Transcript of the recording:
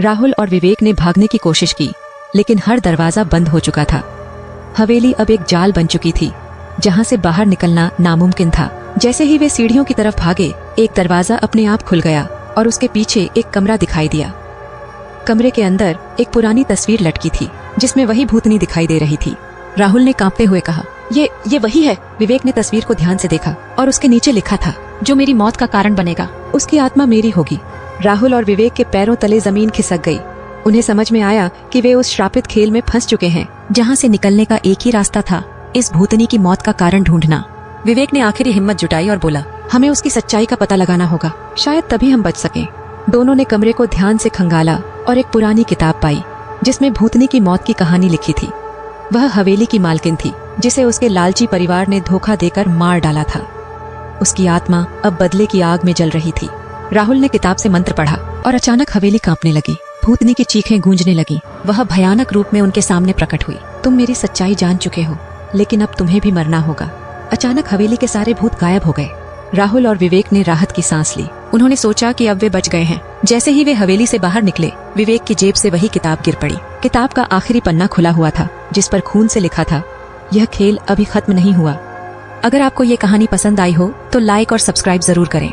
राहुल और विवेक ने भागने की कोशिश की, लेकिन हर दरवाजा बंद हो चुका था। हवेली अब एक जाल बन चुकी थी, जहां से बाहर निकलना नामुमकिन था। जैसे ही वे सीढ़ियों की तरफ भागे, एक दरवाजा अपने आप खुल गया और उसके पीछे एक कमरा दिखाई दिया। कमरे के अंदर एक पुरानी तस्वीर लटकी थी, जिसमें वही भूतनी दिखाई दे रही थी। राहुल ने कांपते हुए कहा, ये वही है। विवेक ने तस्वीर को ध्यान से देखा और उसके नीचे लिखा था, जो मेरी मौत का कारण बनेगा, उसकी आत्मा मेरी होगी। राहुल और विवेक के पैरों तले जमीन खिसक गई। उन्हें समझ में आया कि वे उस श्रापित खेल में फंस चुके हैं, जहां से निकलने का एक ही रास्ता था, इस भूतनी की मौत का कारण ढूंढना। विवेक ने आखिरी हिम्मत जुटाई और बोला, हमें उसकी सच्चाई का पता लगाना होगा, शायद तभी हम बच सकें। दोनों ने कमरे को ध्यान से खंगाला और एक पुरानी किताब पाई, जिसमें भूतनी की मौत की कहानी लिखी थी। वह हवेली की मालकिन थी, जिसे उसके लालची परिवार ने धोखा देकर मार डाला था। उसकी आत्मा अब बदले की आग में जल रही थी। राहुल ने किताब से मंत्र पढ़ा और अचानक हवेली कांपने लगी। भूतनी की चीखें गूंजने लगी। वह भयानक रूप में उनके सामने प्रकट हुई। तुम मेरी सच्चाई जान चुके हो, लेकिन अब तुम्हें भी मरना होगा। अचानक हवेली के सारे भूत गायब हो गए। राहुल और विवेक ने राहत की सांस ली। उन्होंने सोचा कि अब वे बच गए हैं। जैसे ही वे हवेली से बाहर निकले, विवेक की जेब से वही किताब गिर पड़ी। किताब का आखिरी पन्ना खुला हुआ था, जिस पर खून से लिखा था, यह खेल अभी खत्म नहीं हुआ। अगर आपको ये कहानी पसंद आई हो तो लाइक और सब्सक्राइब जरूर करें।